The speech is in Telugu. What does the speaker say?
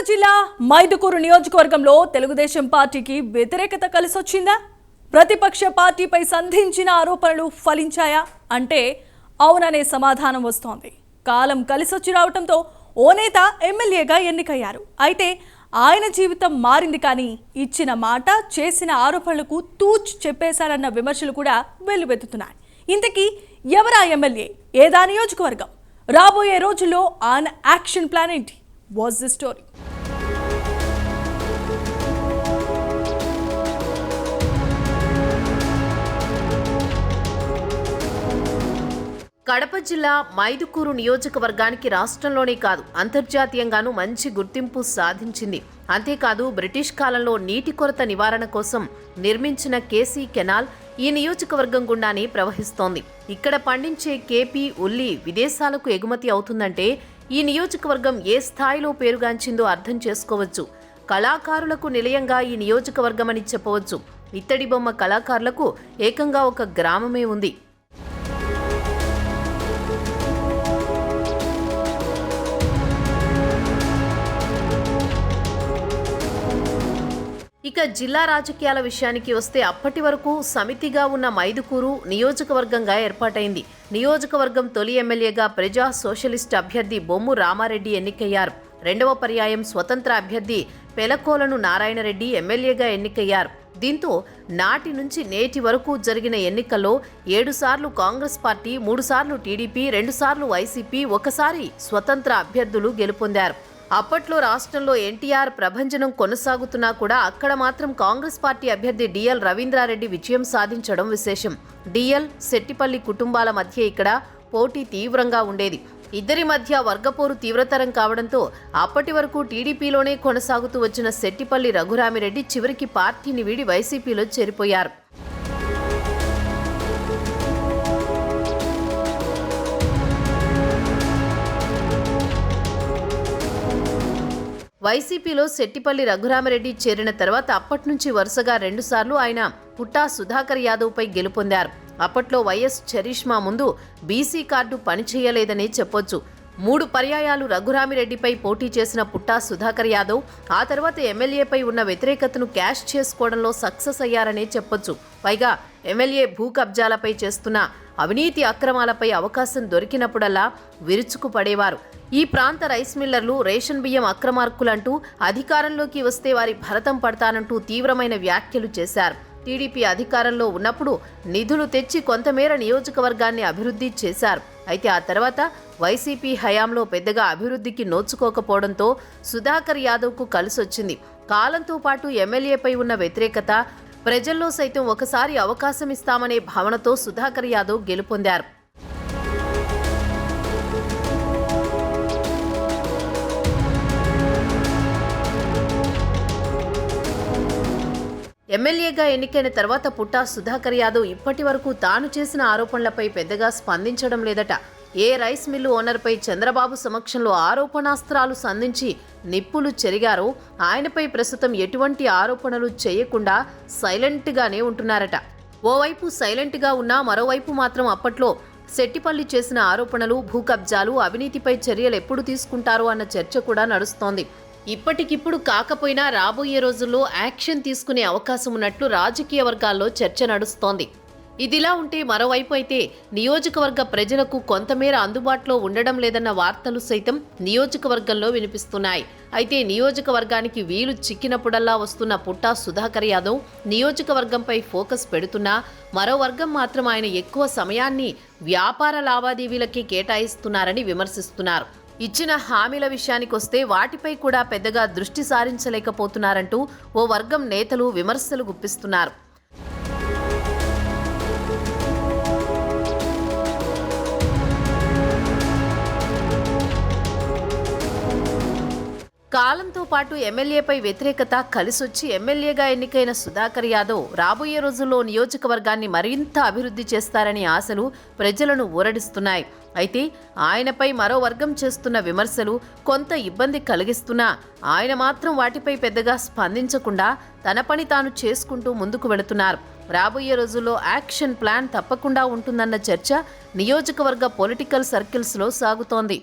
జిల్లా మైదుకూరు నియోజకవర్గంలో తెలుగుదేశం పార్టీకి వ్యతిరేకత కలిసొచ్చిందా? ప్రతిపక్ష పార్టీపై సంధించిన ఆరోపణలు ఫలించాయా అంటే అవుననే సమాధానం వస్తోంది. కాలం కలిసొచ్చి రావడంతో ఓ నేత ఎమ్మెల్యేగా ఎన్నికయ్యారు. అయితే ఆయన జీవితం మారింది, కానీ ఇచ్చిన మాట చేసిన ఆరోపణలకు తూచ్ చెప్పేశారన్న విమర్శలు కూడా వెల్లువెత్తుతున్నాయి. ఇంతకీ ఎవరా ఎమ్మెల్యే, ఏదా నియోజకవర్గం, రాబోయే రోజుల్లో ఆయన యాక్షన్ ప్లాన్ ఏంటి? What's the story? కడప జిల్లా మైదుకూరు నియోజకవర్గానికి రాష్ట్రంలోనే కాదు అంతర్జాతీయంగానూ మంచి గుర్తింపు సాధించింది. అంతేకాదు బ్రిటిష్ కాలంలో నీటి కొరత నివారణ కోసం నిర్మించిన కేసీ కెనాల్ ఈ నియోజకవర్గం గుండానే ప్రవహిస్తోంది. ఇక్కడ పండించే కేపీ ఉల్లి విదేశాలకు ఎగుమతి అవుతుందంటే ఈ నియోజకవర్గం ఏ స్థాయిలో పేరుగాంచిందో అర్థం చేసుకోవచ్చు. కళాకారులకు నిలయంగా ఈ నియోజకవర్గం అని చెప్పవచ్చు. ఇత్తడి బొమ్మ కళాకారులకు ఏకంగా ఒక గ్రామమే ఉంది. ఇక జిల్లా రాజకీయాల విషయానికి వస్తే అప్పటి వరకు సమితిగా ఉన్న మైదుకూరు నియోజకవర్గంగా ఏర్పాటైంది. నియోజకవర్గం తొలి ఎమ్మెల్యేగా ప్రజా సోషలిస్ట్ అభ్యర్థి బొమ్ము రామారెడ్డి ఎన్నికయ్యారు. రెండవ పర్యాయం స్వతంత్ర అభ్యర్థి పెలకోలను నారాయణరెడ్డి ఎమ్మెల్యేగా ఎన్నికయ్యారు. దీంతో నాటి నుంచి నేటి వరకు జరిగిన ఎన్నికల్లో 7 సార్లు కాంగ్రెస్ పార్టీ, 3 సార్లు టీడీపీ, 2 సార్లు వైసీపీ, ఒకసారి స్వతంత్ర అభ్యర్థులు గెలుపొందారు. అప్పట్లో రాష్ట్రంలో ఎన్టీఆర్ ప్రభంజనం కొనసాగుతున్నా కూడా అక్కడ మాత్రం కాంగ్రెస్ పార్టీ అభ్యర్థి డిఎల్ రవీంద్రారెడ్డి విజయం సాధించడం విశేషం. డిఎల్, శెట్టిపల్లి కుటుంబాల మధ్య ఇక్కడ పోటీ తీవ్రంగా ఉండేది. ఇద్దరి మధ్య వర్గపోరు తీవ్రతరం కావడంతో అప్పటి వరకు టీడీపీలోనే కొనసాగుతూ వచ్చిన శెట్టిపల్లి రఘురామిరెడ్డి చివరికి పార్టీని వీడి వైసీపీలో చేరిపోయారు. వైసీపీలో శెట్టిపల్లి రఘురామిరెడ్డి చేరిన తర్వాత అప్పటి నుంచి వరుసగా 2 సార్లు ఆయన పుట్టా సుధాకర్ యాదవ్పై గెలుపొందారు. అప్పట్లో వైఎస్ చరిష్మా ముందు బీసీ కార్డు పనిచేయలేదనే చెప్పొచ్చు. 3 పర్యాయాలు రఘురామిరెడ్డిపై పోటీ చేసిన పుట్టా సుధాకర్ యాదవ్ ఆ తర్వాత ఎమ్మెల్యేపై ఉన్న వ్యతిరేకతను క్యాష్ చేసుకోవడంలో సక్సెస్ అయ్యారనే చెప్పొచ్చు. పైగా ఎమ్మెల్యే భూ కబ్జాలపై చేస్తున్న అవినీతి అక్రమాలపై అవకాశం దొరికినప్పుడల్లా విరుచుకు పడేవారు. ఈ ప్రాంత రైస్ మిల్లర్లు రేషన్ బియ్యం అక్రమార్కులంటూ అధికారంలోకి వస్తే వారి భరతం పడతానంటూ తీవ్రమైన వ్యాఖ్యలు చేశారు. టీడీపీ అధికారంలో ఉన్నప్పుడు నిధులు తెచ్చి కొంతమేర నియోజకవర్గాన్ని అభివృద్ధి చేశారు. అయితే ఆ తర్వాత వైసీపీ హయాంలో పెద్దగా అభివృద్ధికి నోచుకోకపోవడంతో సుధాకర్ యాదవ్కు కలిసొచ్చింది. కాలంతో పాటు ఎమ్మెల్యేపై ఉన్న వ్యతిరేకత, ప్రజల్లో సైతం ఒకసారి అవకాశం ఇస్తామనే భావనతో సుధాకర్ యాదవ్ గెలుపొందారు. ఎమ్మెల్యేగా ఎన్నికైన తర్వాత పుట్టా సుధాకర్ యాదవ్ ఇప్పటి వరకు తాను చేసిన ఆరోపణలపై పెద్దగా స్పందించడం లేదట. ఏ రైస్ మిల్లు ఓనర్పై చంద్రబాబు సమక్షంలో ఆరోపణాస్త్రాలు సంధించి నిప్పులు చెరిగారో ఆయనపై ప్రస్తుతం ఎటువంటి ఆరోపణలు చేయకుండా సైలెంట్గానే ఉంటున్నారట. ఓవైపు సైలెంట్గా ఉన్నా మరోవైపు మాత్రం అప్పట్లో శెట్టిపల్లి చేసిన ఆరోపణలు, భూ కబ్జాలు, అవినీతిపై చర్యలు ఎప్పుడు తీసుకుంటారో అన్న చర్చ కూడా నడుస్తోంది. ఇప్పటికిప్పుడు కాకపోయినా రాబోయే రోజుల్లో యాక్షన్ తీసుకునే అవకాశం ఉన్నట్లు రాజకీయ వర్గాల్లో చర్చ నడుస్తోంది. ఇదిలా ఉంటే మరోవైపు అయితే నియోజకవర్గ ప్రజలకు కొంతమేర అందుబాటులో ఉండడం లేదన్న వార్తలు సైతం నియోజకవర్గంలో వినిపిస్తున్నాయి. అయితే నియోజకవర్గానికి వీలు చిక్కినప్పుడల్లా వస్తున్న పుట్టా సుధాకర్ యాదవ్ నియోజకవర్గంపై ఫోకస్ పెడుతున్నా మరో వర్గం మాత్రం ఆయన ఎక్కువ సమయాన్ని వ్యాపార లావాదేవీలకి కేటాయిస్తున్నారని విమర్శిస్తున్నారు. ఇచ్చిన హామీల విషయానికొస్తే వాటిపై కూడా పెద్దగా దృష్టి సారించలేకపోతున్నారంటూ ఓ వర్గం నేతలు విమర్శలు గుప్పిస్తున్నారు. కాలంతో పాటు ఎమ్మెల్యేపై వ్యతిరేకత కలిసొచ్చి ఎమ్మెల్యేగా ఎన్నికైన సుధాకర్ యాదవ్ రాబోయే రోజుల్లో నియోజకవర్గాన్ని మరింత అభివృద్ధి చేస్తారనే ఆశలు ప్రజలను ఊరడిస్తున్నాయి. అయితే ఆయనపై మరో వర్గం చేస్తున్న విమర్శలు కొంత ఇబ్బంది కలిగిస్తున్నా ఆయన మాత్రం వాటిపై పెద్దగా స్పందించకుండా తన పని తాను చేసుకుంటూ ముందుకు వెళుతున్నారు. రాబోయే రోజుల్లో యాక్షన్ ప్లాన్ తప్పకుండా ఉంటుందన్న చర్చ నియోజకవర్గ పొలిటికల్ సర్కిల్స్లో సాగుతోంది.